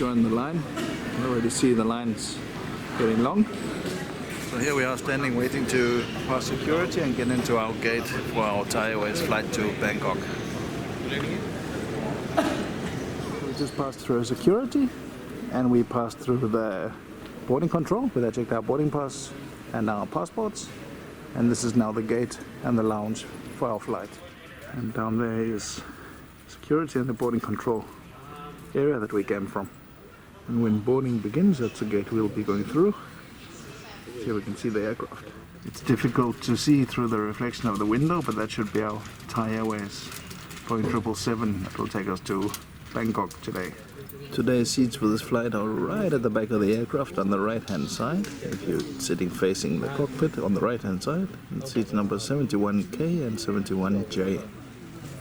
join the line. You already see the lines getting long. So here we are standing waiting to pass security and get into our gate for our Thai Airways flight to Bangkok. We just passed through security and we passed through the boarding control where they checked our boarding pass and our passports. And this is now the gate and the lounge for our flight. And down there is security and the boarding control area that we came from. And when boarding begins, that's the gate we'll be going through. Here we can see the aircraft. It's difficult to see through the reflection of the window, but that should be our Thai Airways Boeing 777 that will take us to Bangkok today. Today's seats for this flight are right at the back of the aircraft on the right hand side. If you're sitting facing the cockpit on the right hand side, and seats number 71K and 71J.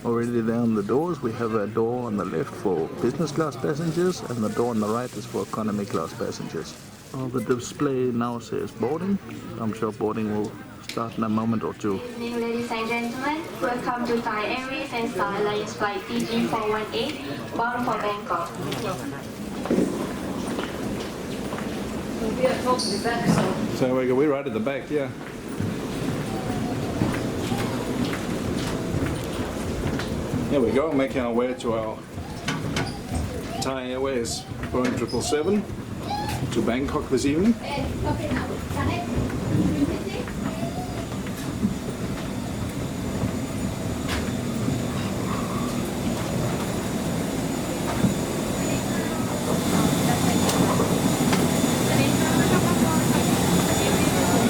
Already there on the doors, we have a door on the left for business class passengers and the door on the right is for economy class passengers. The display now says boarding. I'm sure boarding will start in a moment or two. Good evening, ladies and gentlemen. Welcome to Thai Airways and Star Alliance Flight DG418 bound for Bangkok. So we're right at the back, yeah. Here we go, making our way to our Thai Airways Boeing 777 to Bangkok this evening.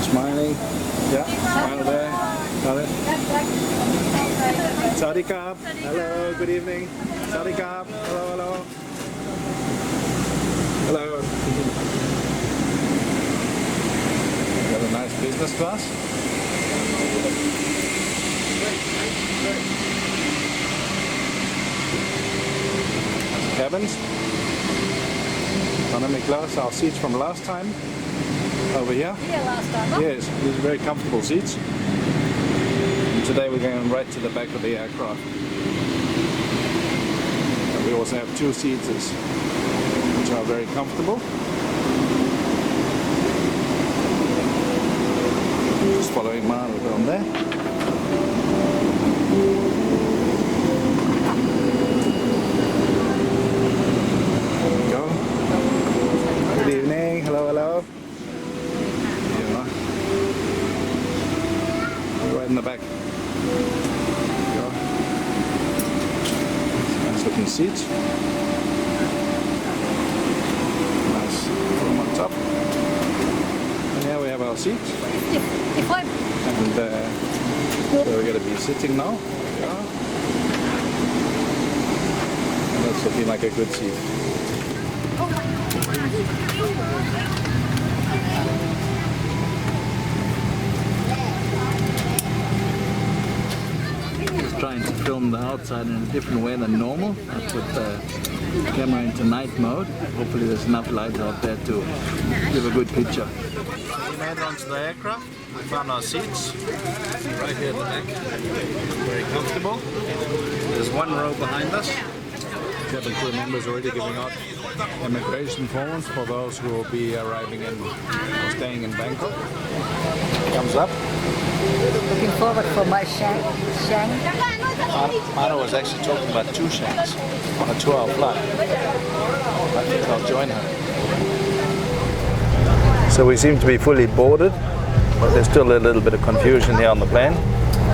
Smiling, yeah, smile there, got it. Sawadee Krap. Hello, good evening. Sawadee Krap. Hello, hello. Hello. Got a nice business class. Cabins. Economy class. Our seats from last time. Over here. Yeah, last time. Yes, these are very comfortable seats. Today we're going right to the back of the aircraft. And we also have two seats which are very comfortable. Just following Maro down there. There we go. Good evening. Hello, hello. Here we are. We're right in the back. Nice looking seats. Nice room on top. And here we have our seats. And so we're going to be sitting now. Yeah. And that's looking like a good seat. Trying to film the outside in a different way than normal. I put the camera into night mode. Hopefully there's enough light out there to give a good picture. We made it onto the aircraft. We found our seats right here at the back. Very comfortable. There's one row behind us. Cabin crew members already giving out immigration forms for those who will be arriving in or staying in Bangkok. Thumbs up. Looking forward for my shank. Maro was actually talking about 2 shanks on a 2-hour flight. I think I'll join her. So we seem to be fully boarded, but there's still a little bit of confusion here on the plane.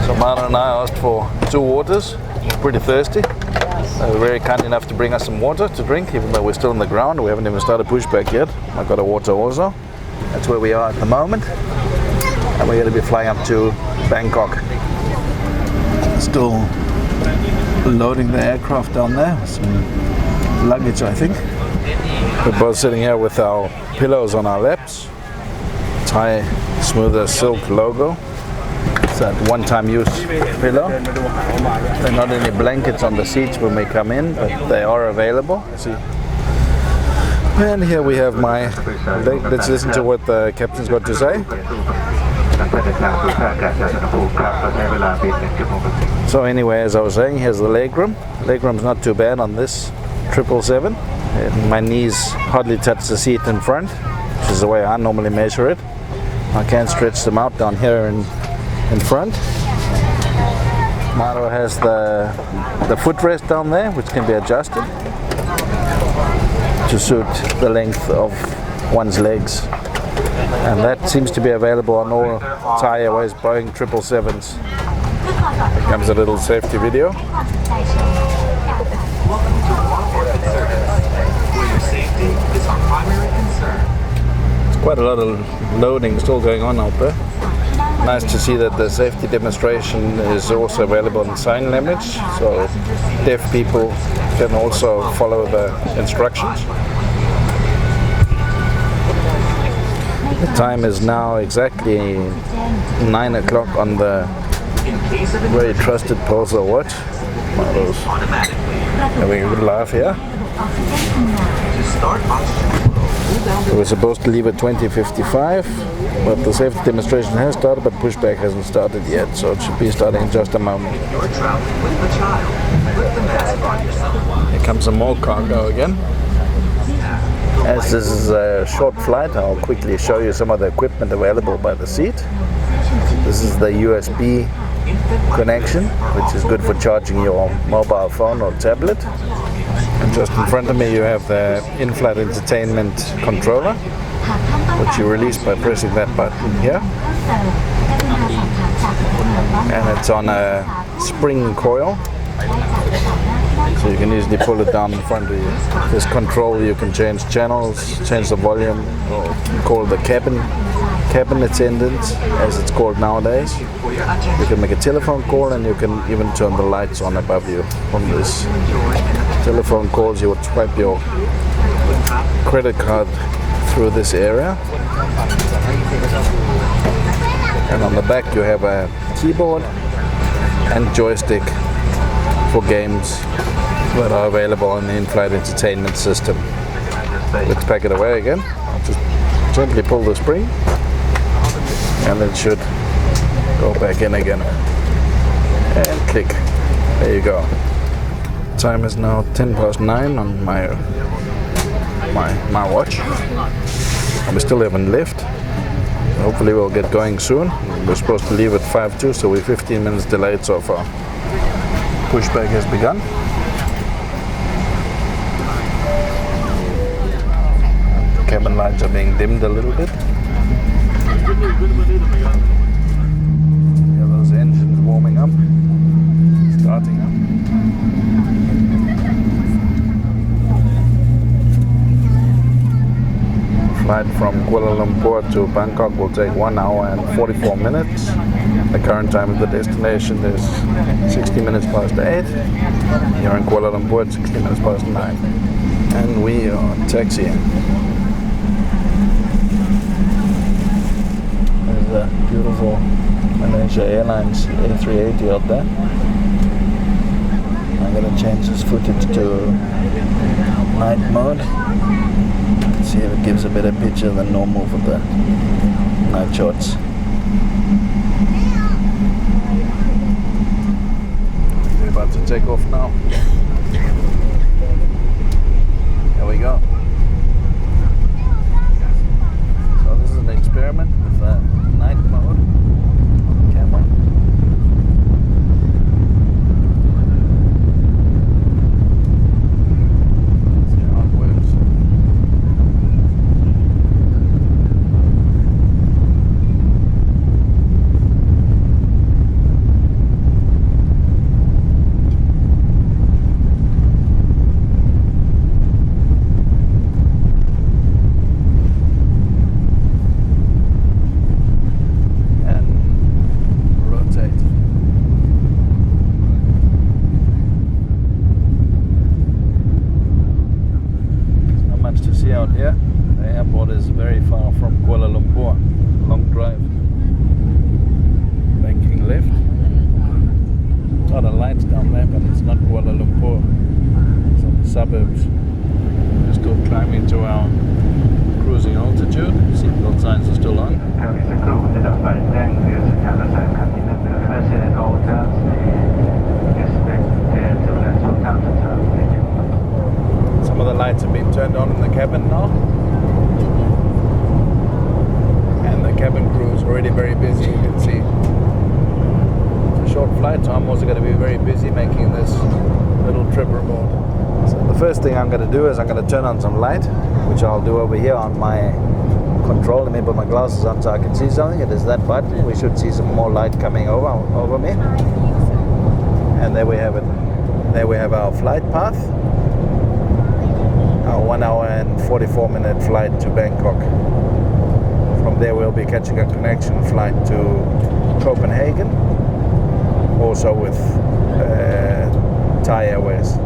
So Maro and I asked for 2 waters. We're pretty thirsty. They were very kind enough to bring us some water to drink, even though we're still on the ground. We haven't even started pushback yet. I got a water also. That's where we are at the moment. And we're going to be flying up to Bangkok. Still loading the aircraft down there. Some luggage, I think. We're both sitting here with our pillows on our laps. Thai Smoother Silk logo. It's that one-time use pillow. There are not any blankets on the seats when we come in, but they are available. See. And here we have my... Let's listen to what the captain's got to say. So anyway, as I was saying, here's the legroom. Legroom's not too bad on this 777. And my knees hardly touch the seat in front, which is the way I normally measure it. I can't stretch them out down here in front. Maro has the footrest down there, which can be adjusted to suit the length of one's legs. And that seems to be available on all Thai Airways Boeing 777s. Here comes a little safety video. There's quite a lot of loading still going on out there. Nice to see that the safety demonstration is also available in sign language, so deaf people can also follow the instructions. The time is now exactly 9 o'clock on the very trusted Pulsar watch. Maro's having a good laugh here. We were supposed to leave at 20:55, but the safety demonstration has started, but pushback hasn't started yet, so it should be starting in just a moment. Here comes some more cargo again. As this is a short flight, I'll quickly show you some of the equipment available by the seat. This is the USB connection, which is good for charging your mobile phone or tablet. And just in front of me you have the in-flight entertainment controller, which you release by pressing that button here. And it's on a spring coil, so you can easily pull it down in front of you. This control, you can change channels, change the volume, or call the cabin attendant, as it's called nowadays. You can make a telephone call, and you can even turn the lights on above you. From this telephone calls, you would swipe your credit card through this area. And on the back you have a keyboard and joystick for games that are available in the in-flight entertainment system. Let's pack it away again. I'll just gently pull the spring and it should go back in again. And click. There you go. Time is now 9:10 on my watch. And we still haven't left. Hopefully we'll get going soon. We're supposed to leave at 5:02, so we're 15 minutes delayed so far. Pushback has begun. Cabin lights are being dimmed a little bit. Yeah, those engines warming up, starting up. Flight from Kuala Lumpur to Bangkok will take 1 hour and 44 minutes. The current time of the destination is 60 minutes past 8. Here in Kuala Lumpur it's 60 minutes past 9. And we are taxiing. There's a beautiful Malaysia Airlines A380 out there. I'm going to change this footage to night mode. See if it gives a better picture than normal for the night shots. We're about to take off now. Here we go. So this is an experiment with night mode on the camera. See how it works. Out here, the airport is very far from Kuala Lumpur. Long drive. Banking left. A lot of lights down there, but it's not Kuala Lumpur. It's on the suburbs. We're still climbing to our cruising altitude. Seatbelt signs are still on. Some of the lights have been thing I'm going to do is I'm going to turn on some light, which I'll do over here on my control. Let me put my glasses on so I can see something. It is that button. We should see some more light coming over me. And there we have it. There we have our flight path. Our 1 hour and 44 minute flight to Bangkok. From there we'll be catching a connection flight to Copenhagen, also with Thai Airways.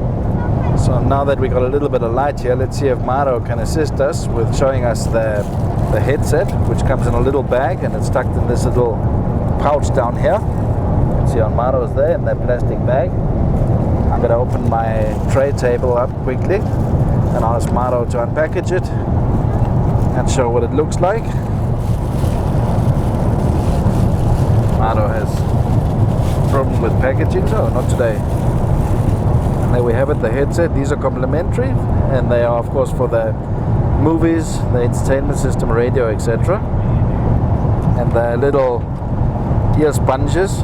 So now that we got a little bit of light here, let's see if Maro can assist us with showing us the headset, which comes in a little bag and it's tucked in this little pouch down here. You can see on Maro's there in that plastic bag. I'm going to open my tray table up quickly and ask Maro to unpackage it and show what it looks like. Maro has a problem with packaging, no, not today. And there we have it, the headset. These are complimentary and they are of course for the movies, the entertainment system, radio, etc. And the little ear sponges,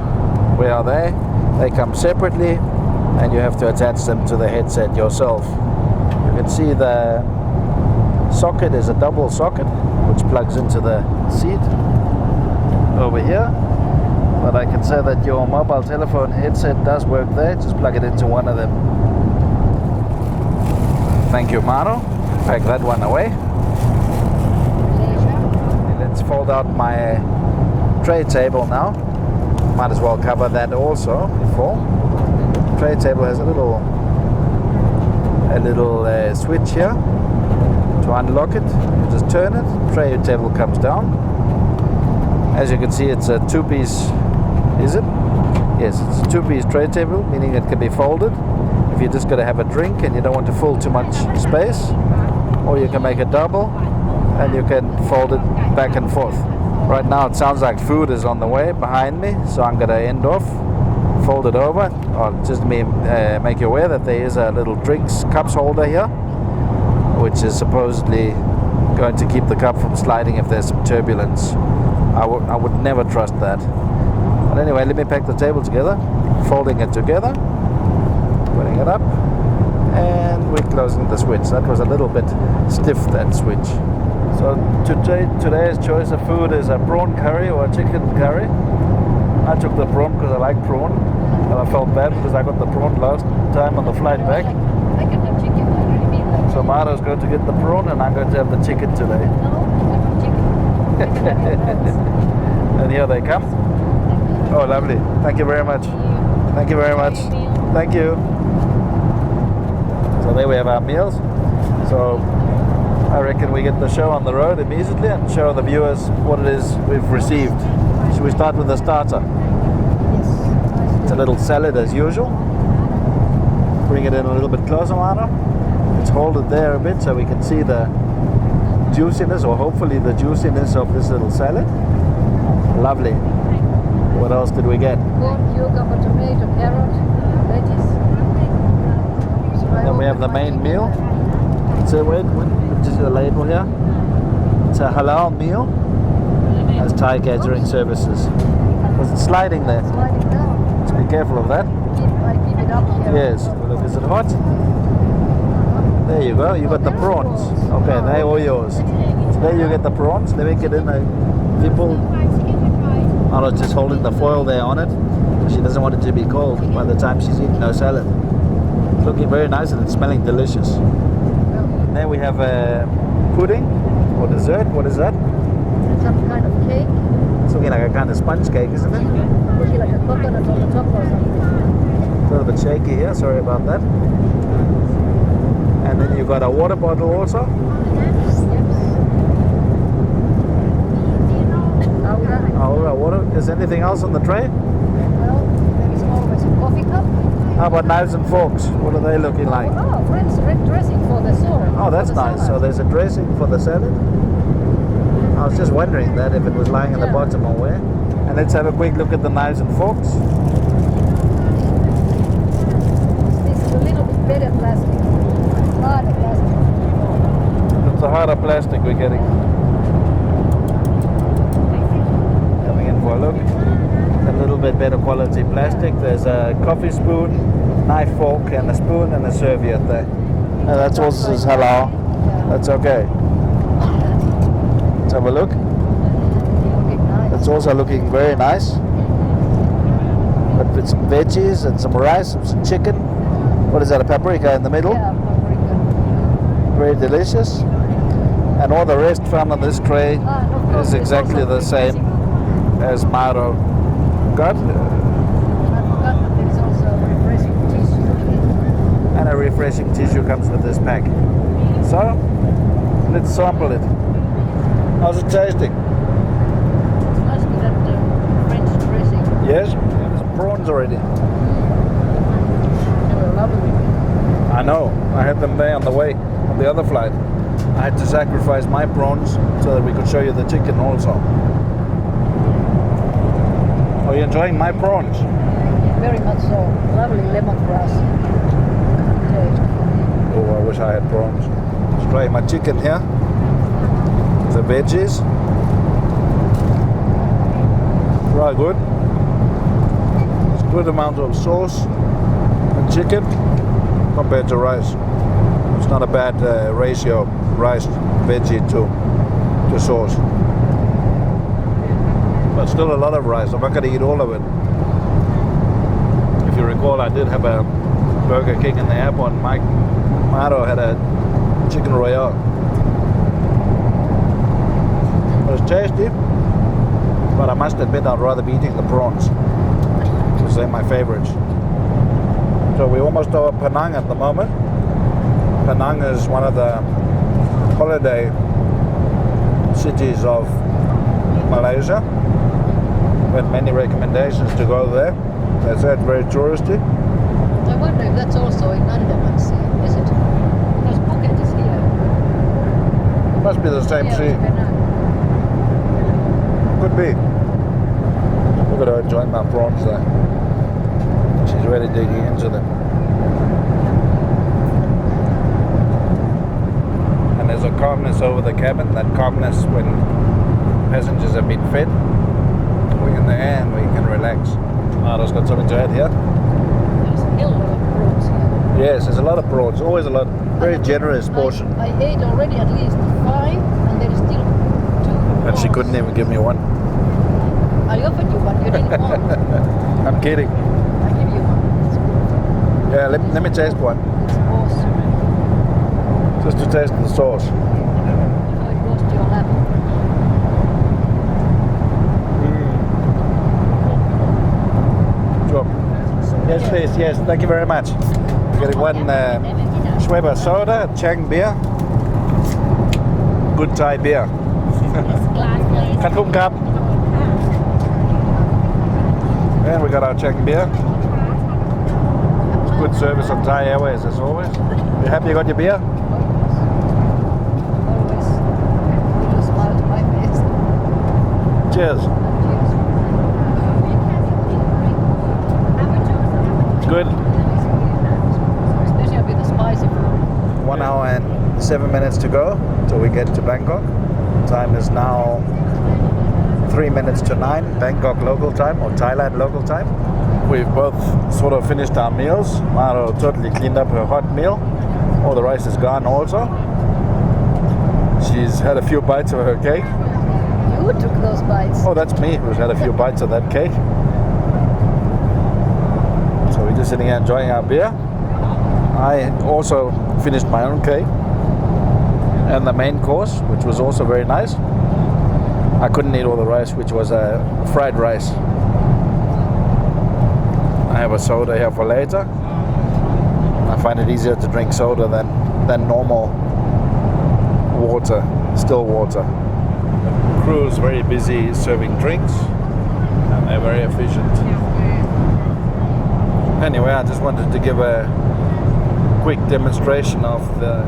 where are they? They come separately and you have to attach them to the headset yourself. You can see the socket is a double socket which plugs into the seat over here. But I can say that your mobile telephone headset does work there. Just plug it into one of them. Thank you, Maro. Pack that one away. Let's fold out my tray table now. Might as well cover that also before. Tray table has a little switch here to unlock it. You just turn it, tray table comes down. As you can see, it's a two-piece. Is it? Yes, it's a two-piece tray table, meaning it can be folded if you're just going to have a drink and you don't want to fill too much space, or you can make a double and you can fold it back and forth. Right now it sounds like food is on the way behind me, so I'm going to end off, fold it over, or just make you aware that there is a little drinks cups holder here, which is supposedly going to keep the cup from sliding if there's some turbulence. I would never trust that. But anyway, let me pack the table together, folding it together, putting it up, and we're closing the switch. That was a little bit stiff, that switch. So today's choice of food is a prawn curry or a chicken curry. I took the prawn because I like prawn, and I felt bad because I got the prawn last time on the flight back. I can have chicken. I really mean that. So Maro's going to get the prawn and I'm going to have the chicken today. No, I want chicken. I can have it. And here they come. Oh, lovely. Thank you very much. Thank you very much. Thank you. So there we have our meals. So I reckon we get the show on the road immediately and show the viewers what it is we've received. Should we start with the starter? Yes. It's a little salad as usual. Bring it in a little bit closer, Maro. Let's hold it there a bit so we can see the juiciness, or hopefully the juiciness of this little salad. Lovely. What else did we get? Corn, cucumber, tomato, carrot, lettuce. Then we have the main meal. So wait, which is the label here? It's a halal meal. Has Thai catering services. Was it sliding there? Sliding down. Let's be careful of that. Keep it up here. Yes. Look, is it hot? There you go. You got the prawns. Okay, they're all yours. So there you get the prawns. Let me get in. People. Mara's just holding the foil there on it. She doesn't want it to be cold by the time she's eating her salad. It's looking very nice and it's smelling delicious. And then we have a pudding or dessert. What is that? It's some kind of cake. It's looking like a kind of sponge cake, isn't it? Looking like a coconut on the top or something. A little bit shaky here. Sorry about that. And then you've got a water bottle also. Aura water. Is anything else on the tray? Well, there is always a coffee cup. How about knives and forks? What are they looking like? Oh, red dressing for the sauce. Oh, that's nice. So there's a dressing for the salad. I was just wondering that if it was lying at the bottom or where. And let's have a quick look at the knives and forks. This is a little bit better plastic. Harder plastic. It's a harder plastic we're getting. Coming in for a look. A little bit better quality plastic. There's a coffee spoon, knife, fork, and a spoon and a serviette there. And that's also says hello. Yeah. That's okay. Let's have a look. Looking nice. It's also looking very nice. But with some veggies and some rice and some chicken. What is that, a paprika in the middle? Yeah, paprika. Very delicious. And all the rest found on this tray And of course is there's exactly also the same as Maro got. I forgot that there is also a refreshing tissue. And a refreshing tissue comes with this pack. So, let's sample it. How's it tasting? It must be that French dressing. Yes? There's prawns already. They were lovely. I know. I had them there on the way, on the other flight. I had to sacrifice my prawns so that we could show you the chicken also. Are you enjoying my prawns? Very much so. Lovely lemongrass taste. Oh, I wish I had prawns. Let's try my chicken here. The veggies. Right, good. It's a good amount of sauce and chicken compared to rice. It's not a bad ratio, rice, veggie to sauce. But still a lot of rice. I'm not going to eat all of it. If you recall, I did have a Burger King in the airport. Maro had a chicken royale. It was tasty, but I must admit I'd rather be eating the prawns because they're my favorites. So we're almost over Penang at the moment. Penang is one of the holiday cities of Malaysia. We had many recommendations to go there. They said very touristy. I wonder if that's also in Andaman Sea, is it? Because Phuket is here. Must be the same Yeah, sea. Penang. Could be. Look at her enjoying my prawns there. She's really digging into them. And there's a calmness over the cabin, that calmness when passengers have been fed. We're in the air and we can relax. Maro's got something to add here. There's a hill of prawns here. Yes, there's a lot of prawns, always a lot. Very generous portion. I ate already at least 5 and there is still 2 And she more. couldn't even give me one. I offered you one, you didn't want. I'm kidding. I give you one. It's good. Yeah, let me taste one. It's awesome. Just to taste the sauce. Before it goes to your lap. Sure. Yes, please. Yes, thank you very much. Getting one Schweber soda, Chang beer. Good Thai beer. Khatum Kap. And we got our Chang beer. Good service on Thai Airways as always. You happy you got your beer? Always put a smile to my face. Cheers. It's good. Especially with the spicy food. 1 hour and 7 minutes to go till we get to Bangkok. Time is now 3 minutes to 9 Bangkok local time or Thailand local time. We've both sort of finished our meals. Maro totally cleaned up her hot meal. All the rice is gone also. She's had a few bites of her cake. You took those bites. Oh, that's me who's had a few bites of that cake. So we're just sitting here enjoying our beer. I also finished my own cake and the main course, which was also very nice. I couldn't eat all the rice, which was fried rice. I have a soda here for later. I find it easier to drink soda than normal water, still water. The crew is very busy serving drinks and they're very efficient. Anyway, I just wanted to give a quick demonstration of the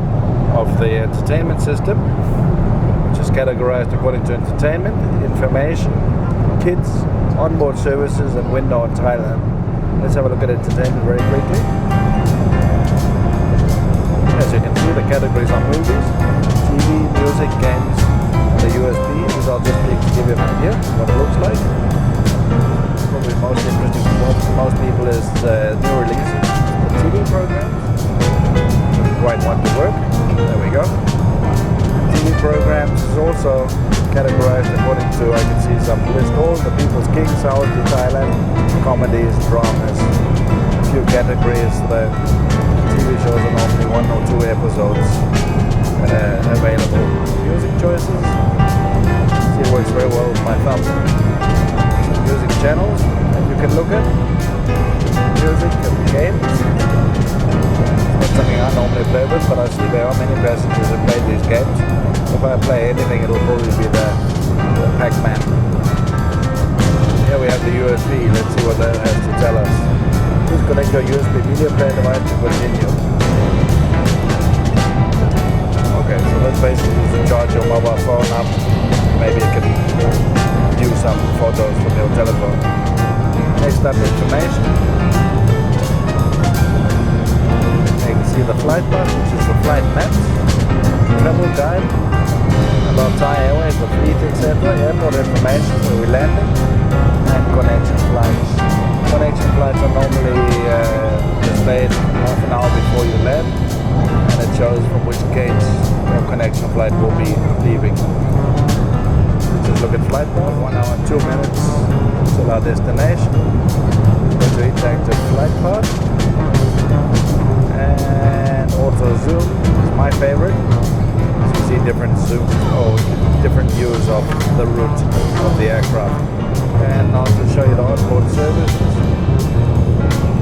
entertainment system, which is categorized according to entertainment, information, kids, onboard services, and window on Thailand. Let's have a look at entertainment very quickly. As you can see, the categories are movies, TV, music, games, and the USB. These are just to give you an idea of what it looks like. Probably most interesting for most people is new releases, the TV programs. Quite want to is also categorized according to, I can see some list all the people's kings, South to Thailand, comedies, dramas, a few categories. The TV shows are normally 1 or 2 episodes available. Music choices, see it works very well with my thumb. Some music channels that you can look at, music and games. Not something I normally play with, but I see there are many passengers who play these games. If I play anything, it'll probably be the Pac-Man. Here we have the USB. Let's see what that has to tell us. Please connect your USB media player device to continue. Okay, so that's basically to charge your mobile phone up. Maybe you can view some photos from your telephone. Next up, information. You can see the flight path, which is the flight maps, travel guide, about Thai Airways, the fleet, etc., airport information, where we're landing, and connection flights. Connection flights are normally displayed half an hour before you land, and it shows from which gates your connection flight will be leaving. Let's just look at flight mode, 1 hour and 2 minutes till our destination. Go to interactive flight path. And auto zoom is my favorite. So you see different zooms, different views of the route of the aircraft. And I'll just show you the onboard services.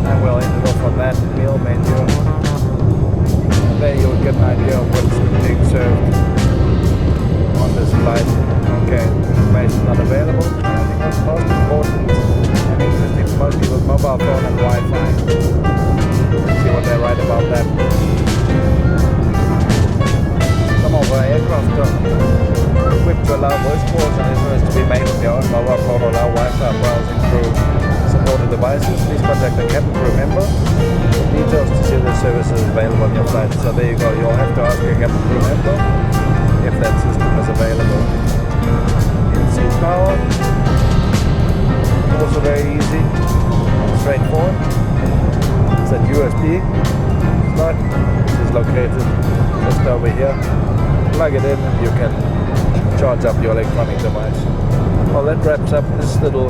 And we'll end it off on that meal menu. And there you'll get an idea of what's being served on this flight. Okay, information not available. I think that's most important and interesting for most people's mobile phone and Wi-Fi. See what they write about that. Some of our aircraft are equipped to allow voice calls and SMS to be made from your own mobile phone or allow Wi-Fi browsing through supported devices. Please contact the cabin crew member for details to see the services available on your flight. So there you go, you'll have to ask a cabin crew member if that system is available. In-seat power, also very easy, straightforward. It's a USB slot, which is located just over here. Plug it in and you can charge up your electronic device. Well, that wraps up this little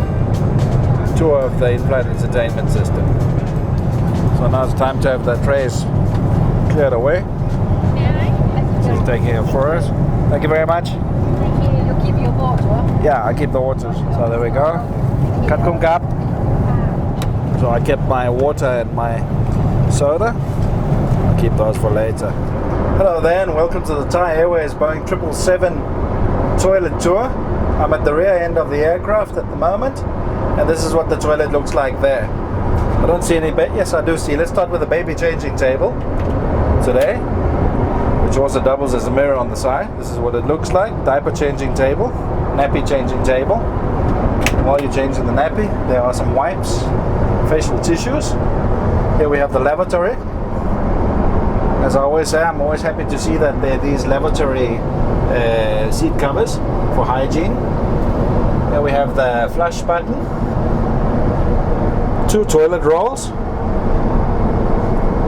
tour of the in-flight entertainment system. So now it's time to have the trays cleared away. She's taking it for us. Thank you very much. Thank you. You keep your water. Yeah, I keep the waters. So there we go. Kat kum kap. So I kept my water and my soda. I'll keep those for later. Hello there and welcome to the Thai Airways Boeing 777 toilet tour. I'm at the rear end of the aircraft at the moment, and this is what the toilet looks like there. I don't see any yes, I do see. Let's start with the baby changing table today, which also doubles as a mirror on the side. This is what it looks like. Diaper changing table, nappy changing table. While you're changing the nappy, there are some wipes, facial tissues. Here we have the lavatory. As I always say, I'm always happy to see that there are these lavatory seat covers for hygiene. Here we have the flush button, 2 toilet rolls,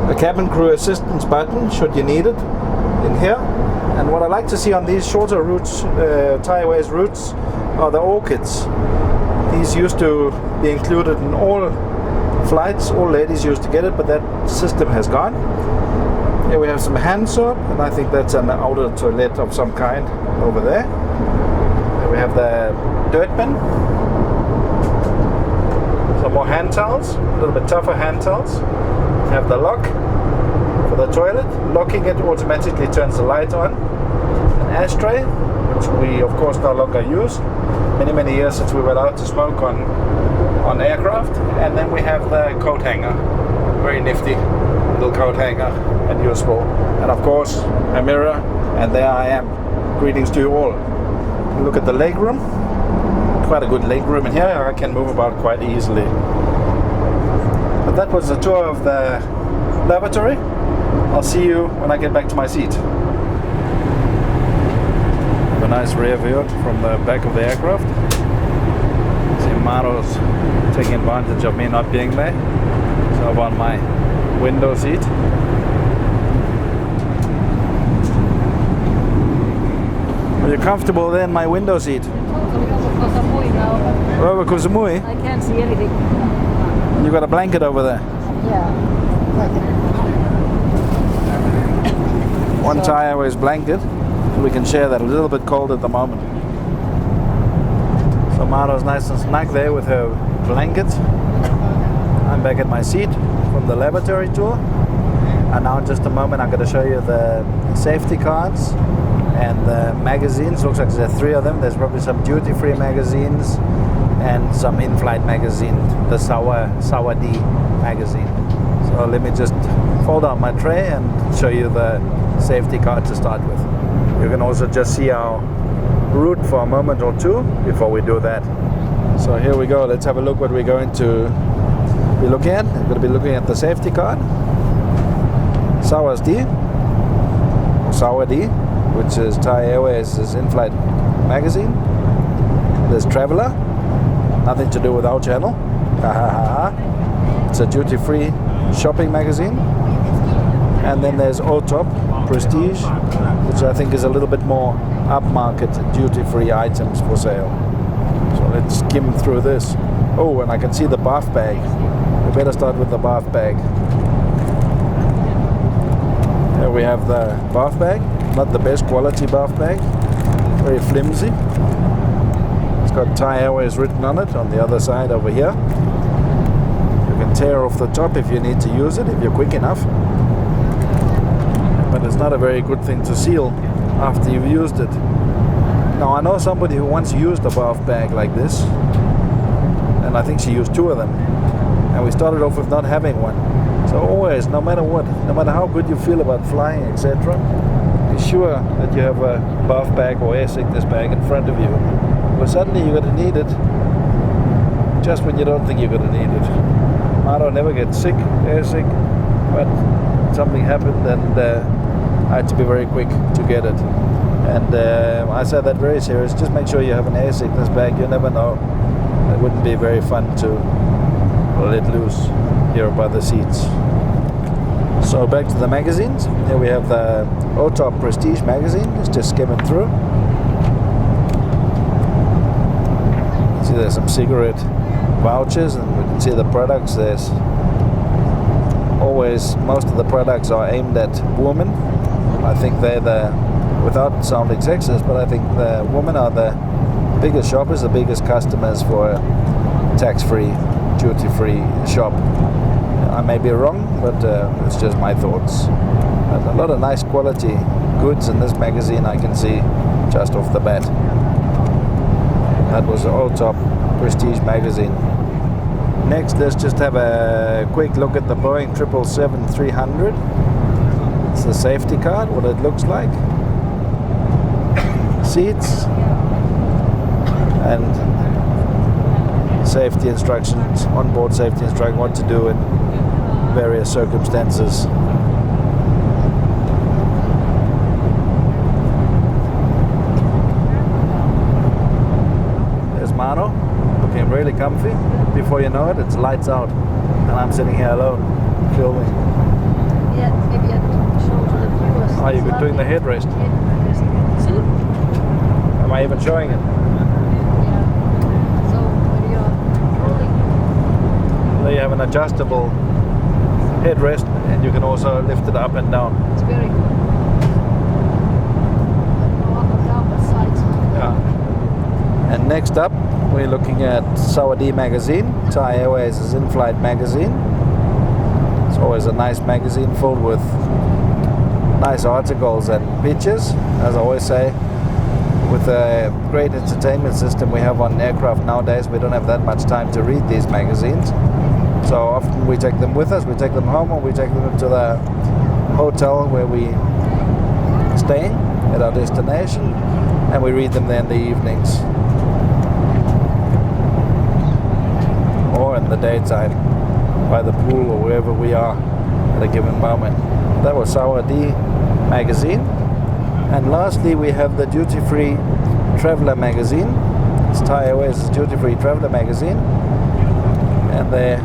a cabin crew assistance button should you need it in here. And what I like to see on these shorter routes, Thai Airways routes, are the orchids. These used to be included in all flights. All ladies used to get it, but that system has gone. Here we have some hand soap, and I think that's an outer toilet of some kind over there. Here we have the dirt bin. Some more hand towels, a little bit tougher hand towels. We have the lock for the toilet. Locking it automatically turns the light on. An ashtray, which we of course no longer use. Many years since we were allowed to smoke on aircraft. And then we have the coat hanger. Very nifty little coat hanger and useful. And of course a mirror, and there I am. Greetings to you all. Look at the leg room. Quite a good leg room in here. I can move about quite easily. But that was a tour of the lavatory. I'll see you when I get back to my seat. Have a nice rear view from the back of the aircraft. See Maro's taking advantage of me not being there. So I'm on my window seat. you're comfortable there in my window seat? Totally over Koh Samui now, Over Koh Samui? but I can't see anything. You got a blanket over there. Yeah. One Thai Airways blanket. We can share that. A little bit cold at the moment. So Maro's nice and snug there with her blanket. I'm back at my seat from the Lavatory tour. And now in just a moment I'm going to show you the safety cards and the magazines. Looks like there's 3 of them. There's probably some duty-free magazines and some in-flight magazine, the Sawadee magazine. So let me just fold out my tray and show you the safety card to start with. You can also just see our route for a moment or two before we do that. So here we go. Let's have a look what we're going to be looking at. I'm going to be looking at the safety card. Sawadee, which is Thai Airways' in-flight magazine. There's Traveller, nothing to do with our channel. It's a duty-free shopping magazine. And then there's OTOP Prestige, which I think is a little bit more upmarket duty-free items for sale. So let's skim through this. Oh, and I can see the bath bag. We better start with the bath bag. Here we have the bath bag, not the best quality bath bag, very flimsy. It's got Thai Airways written on it on the other side over here. You can tear off the top if you need to use it, if you're quick enough. But it's not a very good thing to seal after you've used it. Now I know somebody who once used a bath bag like this, and I think she used 2 of them, and we started off with not having one. So always, no matter what, no matter how good you feel about flying, etc., be sure that you have a bath bag or air sickness bag in front of you. But suddenly you're going to need it just when you don't think you're going to need it. Maro never gets sick, air sick, but something happened and I had to be very quick to get it. And I said that very serious. Just make sure you have an air sickness bag. You never know. It wouldn't be very fun to let loose here by the seats. So back to the magazines. Here we have the OTOP Prestige magazine. It's just skimming through. See, there's some cigarette vouchers, and we can see the products. There's always, most of the products are aimed at women. I think they're the, without sounding sexist, but I think the women are the biggest shoppers, the biggest customers for a tax-free, duty-free shop. I may be wrong, but it's just my thoughts. But a lot of nice quality goods in this magazine I can see just off the bat. That was the OTOP Prestige magazine. Next, let's just have a quick look at the Boeing 777-300. It's the safety card, what it looks like. Seats and safety instructions, onboard safety instruction, what to do in various circumstances. There's Maro, looking really comfy. Before you know it, it's lights out, and I'm sitting here alone, filming. Yeah, maybe I can show to the viewers. Oh, you're doing the headrest. See? Am I even showing it? Yeah. So when you're rolling, There you have an adjustable headrest, and you can also lift it up and down. it's very good. Go up and down the sides. Yeah. And next up, we're looking at Sawadee magazine, Thai Airways' in-flight magazine. It's always a nice magazine filled with nice articles and pictures. As I always say, with a great entertainment system we have on aircraft nowadays, we don't have that much time to read these magazines. So often we take them with us, we take them home, or we take them to the hotel where we staying at our destination, and we read them there in the evenings. Or in the daytime, by the pool or wherever we are at a given moment. That was Sawadee magazine. And lastly, we have the duty-free Traveller magazine. It's Thai Airways' duty-free Traveller magazine. And there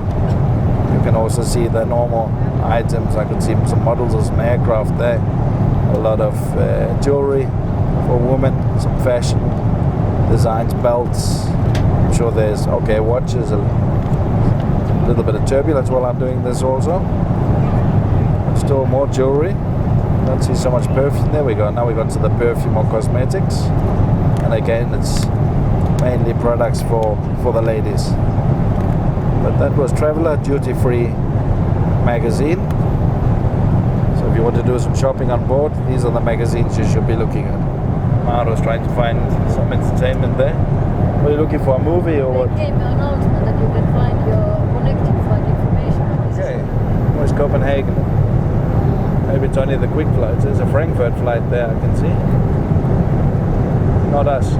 you can also see the normal items. I could see some models of some aircraft there. A lot of jewelry, for women, some fashion designs, belts. I'm sure there's watches, a little bit of turbulence while I'm doing this also. Still more jewelry. Don't see so much perfume. There we go. Now we got to the perfume or cosmetics, and again it's mainly products for the ladies. But that was Traveller Duty Free magazine. So if you want to do some shopping on board, these are the magazines you should be looking at. Maro's trying to find some entertainment there. Were you looking for a movie or what? They gave me an announcement that you can find your connecting flight information on this. Okay. Where's Copenhagen? Maybe it's only the quick flights. There's a Frankfurt flight there, I can see. Not us.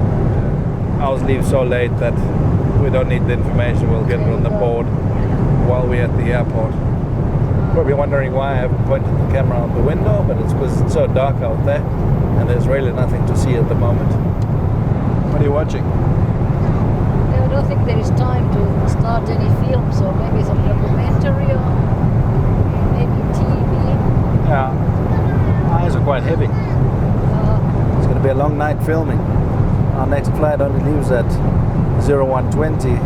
Ours leave so late that we don't need the information. We'll get it on the board while we're at the airport. Probably wondering why I haven't pointed the camera out the window, but it's because it's so dark out there and there's really nothing to see at the moment. What are you watching? I don't think there is time to start any films or maybe some documentary or maybe TV. Yeah, eyes are quite heavy. It's going to be a long night filming. Our next flight only leaves at 01:20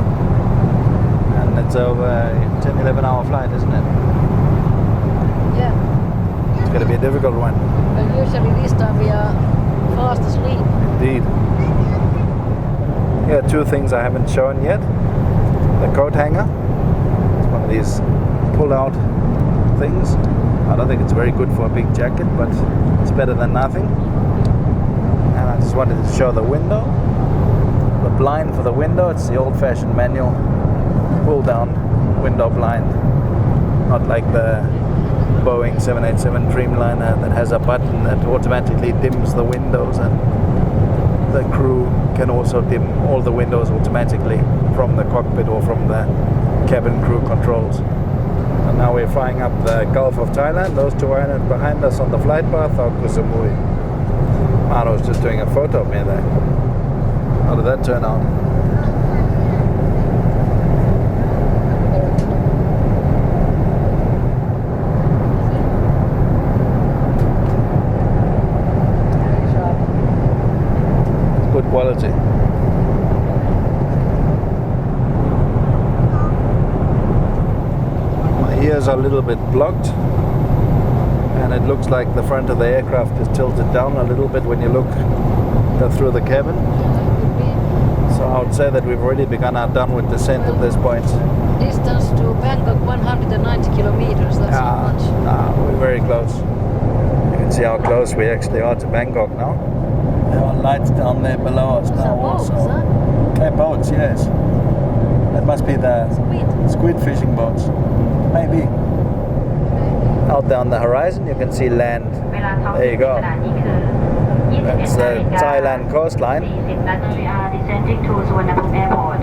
and it's over a 10-11 hour flight, isn't it? Yeah. It's going to be a difficult one. Well, usually this time we are fast asleep. Indeed. Yeah, two things I haven't shown yet. The coat hanger. It's one of these pull-out things. I don't think it's very good for a big jacket, but it's better than nothing. And I just wanted to show the window. The blind for the window, it's the old-fashioned manual pull-down window blind. Not like the Boeing 787 Dreamliner that has a button that automatically dims the windows, and the crew can also dim all the windows automatically from the cockpit or from the cabin crew controls. And now we're flying up the Gulf of Thailand. Those two islands behind us on the flight path are Koh Samui. Maro's just doing a photo of me there. How did that turn out? Good quality. My ears are a little bit blocked, and it looks like the front of the aircraft is tilted down a little bit when you look through the cabin. So I would say that we've already begun our downward descent at this point. Distance to Bangkok 190 kilometers, that's not much. We're very close. You can see how close we actually are to Bangkok now. There are lights down there below us now also. Boats, huh? Okay, boats, yes. That must be the squid fishing boats. Maybe. Out there on the horizon you can see land. There you go. That's the Thailand coastline. We are descending to Suvarnabhumi Airport.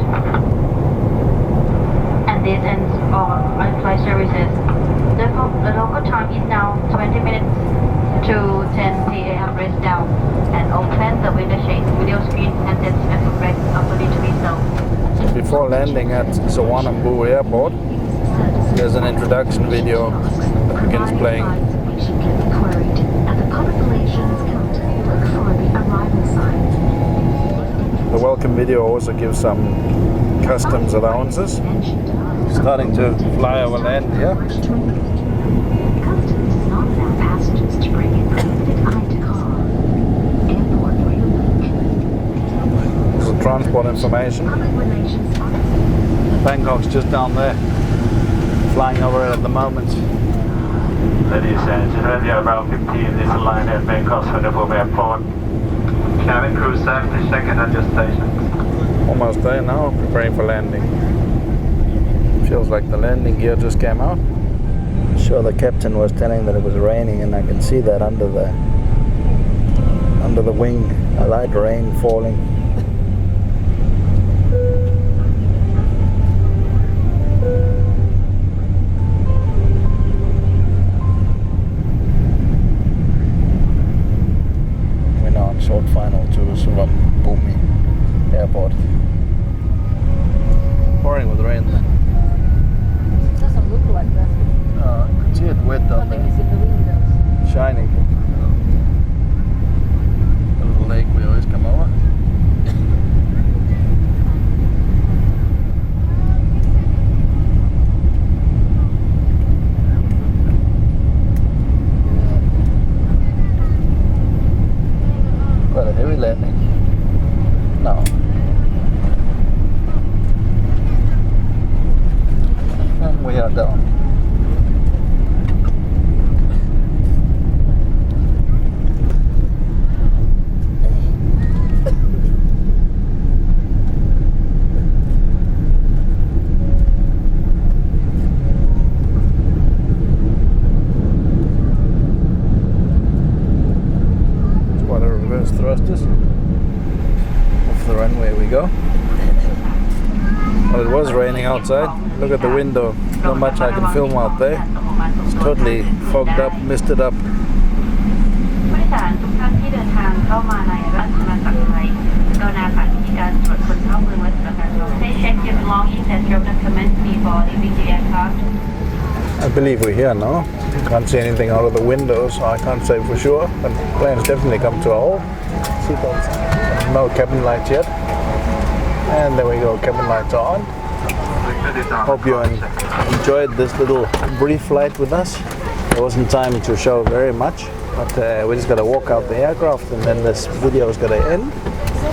And this ends all flight services. The local time is now 20 minutes to 10 p.m. Rest down. And open the window shades, video screen, and then special break ability to be so. Before landing at Suvarnabhumi Airport, there's an introduction video that begins playing. The welcome video also gives some customs allowances. Starting to fly over land here. This is transport information. Bangkok's just down there. Flying over it at the moment. Ladies and gentlemen, you are around 15. This is line at Bangkok Suvarnabhumi Airport. Cabin crew safety second at your station. Almost there now, preparing for landing. Feels like the landing gear just came out. Sure, the captain was telling that it was raining, and I can see that under the wing, a light rain falling. Short final to Suvarnabhumi Airport. Pouring with rain then. It doesn't look like that. No, I can see it wet down Nothing there. is in the windows. Shining. A little lake. thrusters. Off the runway we go. Well, it was raining outside. Look at the window. Not much I can film out there. It's totally fogged up, misted up. ผู้โดยสารทุกท่านที่เดินทางเข้ามาในราชอาณาจักรไทยกรุณาผ่านวิธีการตรวจคนเข้าเมืองและประชาชน Please check your belongings and your documents before leaving the aircraft. I believe we're here now. Can't see anything out of the window, so I can't say for sure. But planes definitely come to a halt. Seatbelts. No cabin lights yet. And there we go, cabin lights are on. Hope you enjoyed this little brief flight with us. There wasn't time to show very much, but we just got to walk out the aircraft and then this video is going to end.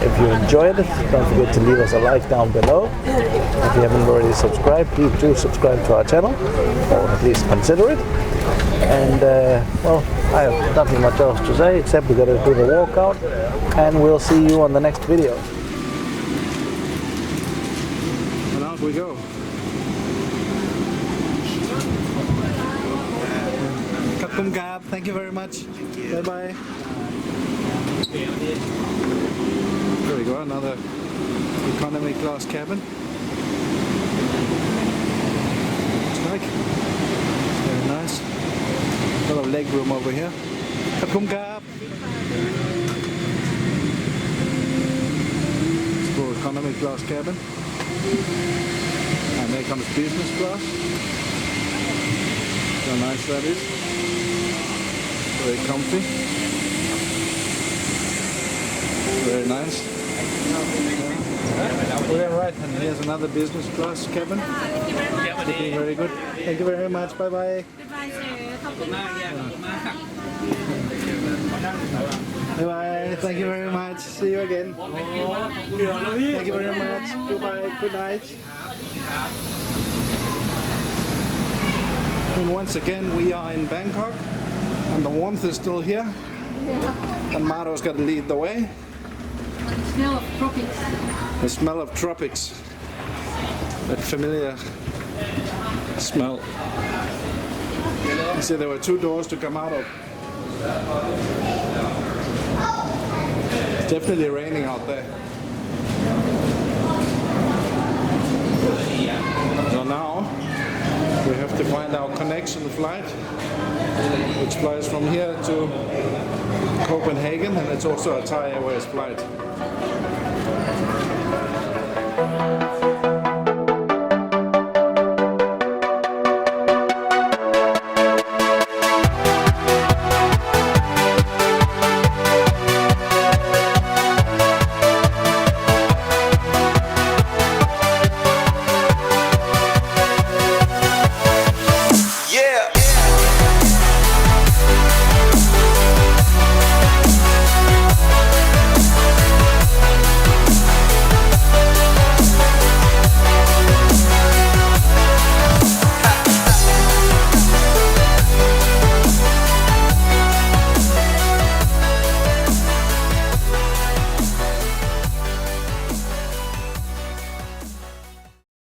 If you enjoyed it, don't forget to leave us a like down below. If you haven't already subscribed, please do subscribe to our channel, or at least consider it. And well, I have nothing much else to say except we're going to do the walkout, and we'll see you on the next video. And out we go. Thank you very much. Bye bye. There we go, another economy class cabin. Looks like very nice. A lot of leg room over here. Let's go economy class cabin. And there comes business class. So nice that is. Very comfy. Very nice. Yeah, right, and here's another business class cabin. Looking very good. Thank you very much. Bye bye. Bye bye. Thank you very much. See you again. Thank you very much. Goodbye. Good night. And once again, we are in Bangkok, and the warmth is still here. And Maro's got to lead the way. The smell of tropics. The smell of tropics. That familiar smell. You see, there were 2 doors to come out of. It's definitely raining out there. So now we have to find our connection flight, which flies from here to Copenhagen, and it's also a Thai Airways flight.